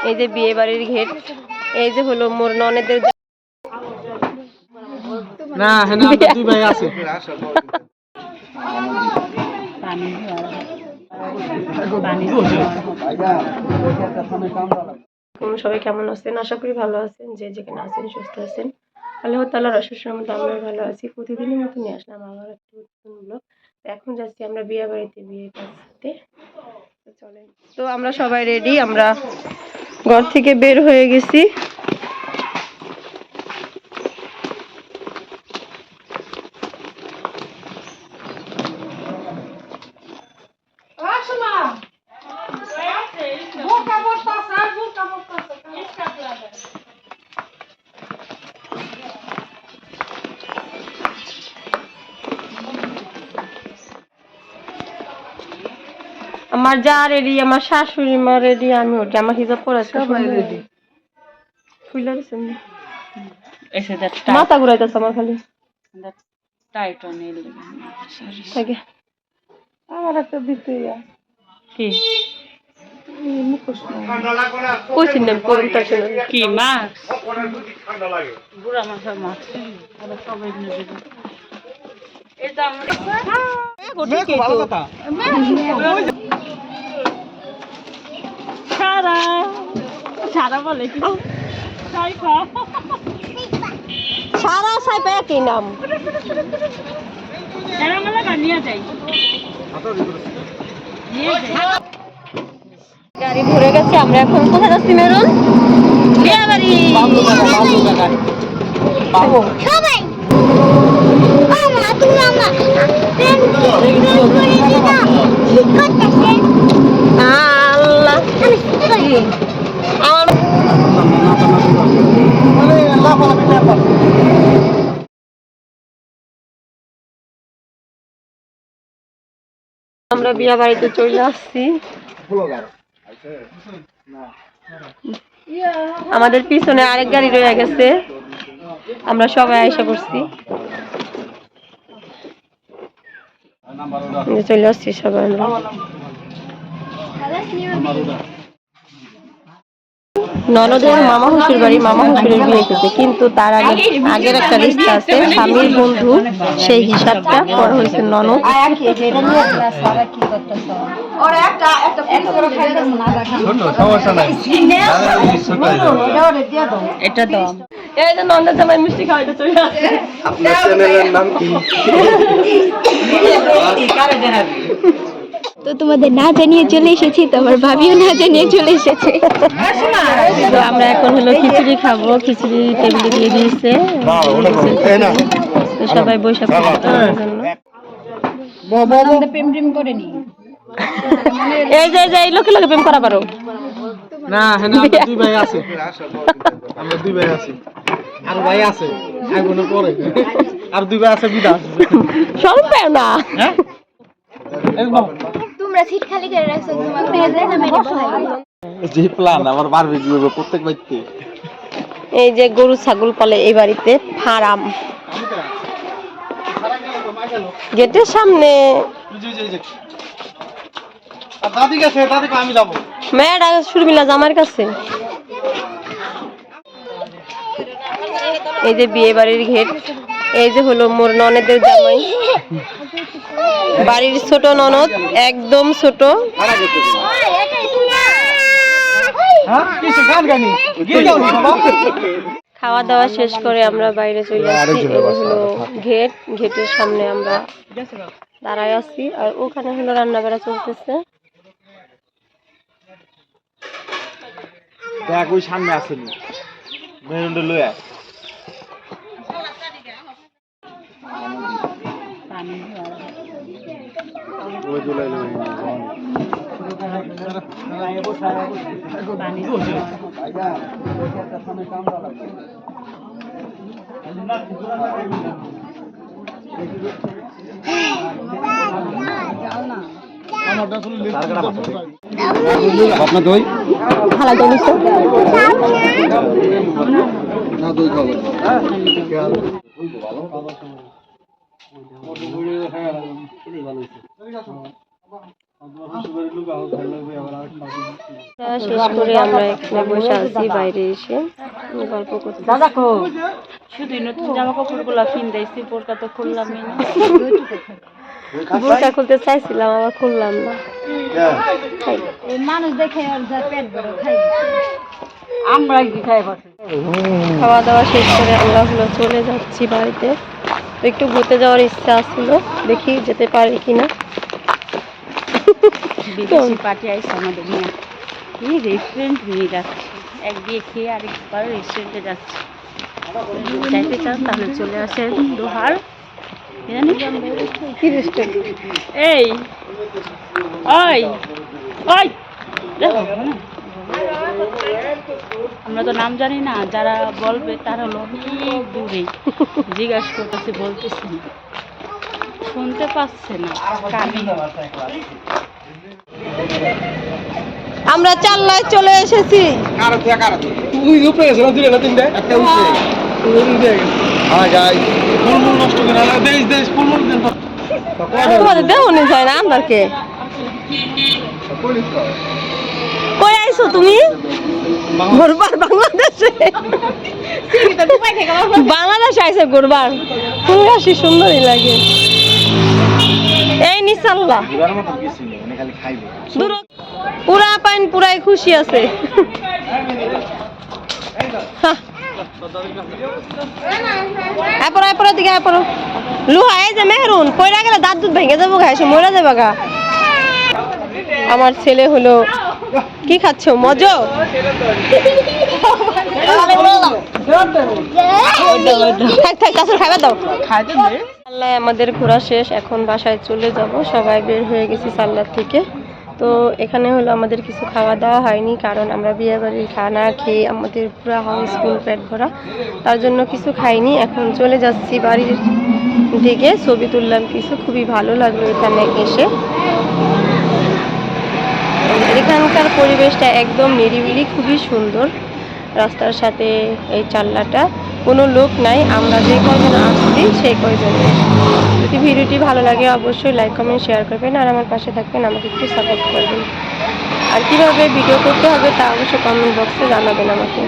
এই যে বিয়ে বাড়ির গেট, এই যে হলো মোর ননদের না আমরা দুই ভাই আছে। সবাই কেমন আছেন? আশা করি ভালো আছেন। যে যেখানে আছেন সুস্থ আছেন। আল্লাহ তাআলার অশেষ রহমতে আমরা ভালো আছি। প্রতিদিনের মতো নিয়ে আসলাম আবার একটা নতুন ব্লগ। এখন যাচ্ছি আমরা বিয়ে বাড়িতে, বিয়ে করতে। চলেন, তো আমরা সবাই রেডি, আমরা ঘর থেকে বের হয়ে গেছি। আমার যা রেডি, আমার শাশুড়ি মা রেডি, আমি ওটা আমার হিজাব পরে সবাই রেডি। ফুল লাগছে মাথা ঘুরাইতেছে আমার খালি টাইট অনেল থাকে। আমার একটা দিতে কি মুখোশ কইছি না করুন তার কি মাস্ক ঠান্ডা লাগে বুড়া মাথা মাস্ক ওরা সবাই নিয়ে দিবে। এই দাম গোটি ভালো কথা সারা সারা বলে কি সাইফা সারা সাইফা একই নাম। সারা মালা গানিয়া যাই গাড়ি ভরে গেছে। আমরা এখন কোথায় যাচ্ছি মেরুন? বিয়ে বাড়ি। সবাই মামা তুমি মামা ট্রেন করে দিনা ঠিক করতেছে আল্লাহ আমার আমরা বিয়ে বাড়িতে চলে আসছি। আমাদের পিছনে আরেক গাড়ি রয়ে গেছে, আমরা সবাই আইসা পড়ছি, চলে আসছি সবাই আমরা। ননদের মামা শ্বশুর বাড়ি, মামা শ্বশুরের বিয়ে করছে, কিন্তু তার আগের একটা রিস্তা আছে, স্বামীর বন্ধু, সেই হিসাবটা করা হয়েছে ননদ। এটা তো এই যে ননদের জামাই মিষ্টি খাওয়াইতে চলে আসছে। আপনার চ্যানেলের নাম কি? তো তোমাদের না জানিয়ে চলে এসেছি, তোমার ভাবিও না জানিয়ে চলে এসেছে। তো আমরা এখন হলো খিচুড়ি খাবো, খিচুড়ি টেবিলে দিয়ে দিয়েছে, তো সবাই বসে প্রেম করেনি। এই যে এই লোকে লোকে প্রেম করা পারো না আমরা দুই ভাই আছে, আমরা দুই ভাই আছি, আর ভাই আছে এখনো পরে, আর দুই ভাই আছে বিদা সব পাও না। হ্যাঁ তোমরা সিট খালি করে রাখছো, তোমার পেজে আমি বসাই যে প্ল্যান আমার বারবিকিউ হবে প্রত্যেক বাড়িতে। এই যে গরু ছাগল পালে এই বাড়িতে ফার্ম, গেটের সামনে দাদি গেছে, দাদিকে আমি যাবো মেয়েরা শুরমিলা জামার কাছে। এই যে বিয়ে বাড়ির গেট, এই যে হলো মোর ননদের জামাই, বাড়ির ছোট ননদ, একদম ছোট। খাওয়া দাওয়া শেষ করে আমরা বাইরে চলে আসছি। এই হলো গেট, গেটের সামনে আমরা দাঁড়ায় আছি, আর ওখানে হলো রান্না বাড়া চলতেছে। দেখ ওই সামনে আসেন মেরুনটা লয়ে ওই জুলাই লয়ে আপনার দই ভালো দই না দই খাবো দাওয়া শেষ করে আমরা এখানে বসে আছি বাইরে এসে গল্প করতে। শুধু নতুন জামা কাপড়গুলো কিনতেছি, বোরকা তো খুললামই না। বোরকা খুলতে চাইছিলাম, আবার খুললাম না। মানুষ দেখে আর যা পেট বড় খাই আমরা কি খাই বসে। খাওয়া দাওয়া শেষ করে আমরা হলো চলে যাচ্ছি বাড়িতে। একটু ঘুরতে যাওয়ার ইচ্ছা ছিল, দেখি যেতে পারি কিনা। বিদেশি পার্টি আইসে আমাদের নিয়ে, কি রেস্টুরেন্ট নিয়ে যাচ্ছে, একদিকে খেয়ে আরেকবার রেস্টুরেন্টে যাচ্ছে। যাইতে চান তাহলে চলে আসেন দোহার। কি রেস্টুরেন্ট? এই ওই ওই আমরা তো নাম জানি না, যারা বলবে তারা হলো অনেক দূরে। জিজ্ঞাসা করতেছে, বলতেছে না, শুনতে পাচ্ছে না কানে। আমরা চাল্লায় চলে এসেছি। তোমাদের দেওয়া যায় না আমাদেরকে। কই আইছো তুমি? ঘুরবার বাংলাদেশে? বাংলাদেশে আইছে ঘুরবার? ফুলগাছি সুন্দরই লাগে। এই নিসাল্লা পুরা পাইন পুরাই খুশি আছে। লুহা এই যে মেহরুন পয়লা গেলে দাঁত দুধ ভেঙে যাবো, ঘাসে মরে যাবে গা। আমার ছেলে হলো কি খাচ্ছ? মজো খাবার দাও। আমাদের ঘোরা শেষ, এখন বাসায় চলে যাব। সবাই বের হয়ে গেছি সাল্লার থেকে। তো এখানে হলো আমাদের কিছু খাওয়া দাওয়া হয়নি, কারণ আমরা বিয়ে বাড়ির খানা খেয়ে আমাদের পুরো হাউসফুল পেট ভরা, তার জন্য কিছু খাইনি। এখন চলে যাচ্ছি বাড়ির দিকে। ছবি তুললাম কিছু, খুবই ভালো লাগলো এখানে এসে। এখানকার পরিবেশটা একদম নিরিবিলি, খুবই সুন্দর। রাস্তার সাথে এই চাল্লাটা, কোনো লোক নাই, আমরা যে কয়জন আসছি সেই কয়জনে। যদি ভিডিওটি ভালো লাগে অবশ্যই লাইক কমেন্ট শেয়ার করবেন, আর আমার পাশে থাকবেন, আমাকে একটু সাপোর্ট করবেন। আর কীভাবে ভিডিও করতে হবে তা অবশ্যই কমেন্ট বক্সে জানাবেন আমাকে।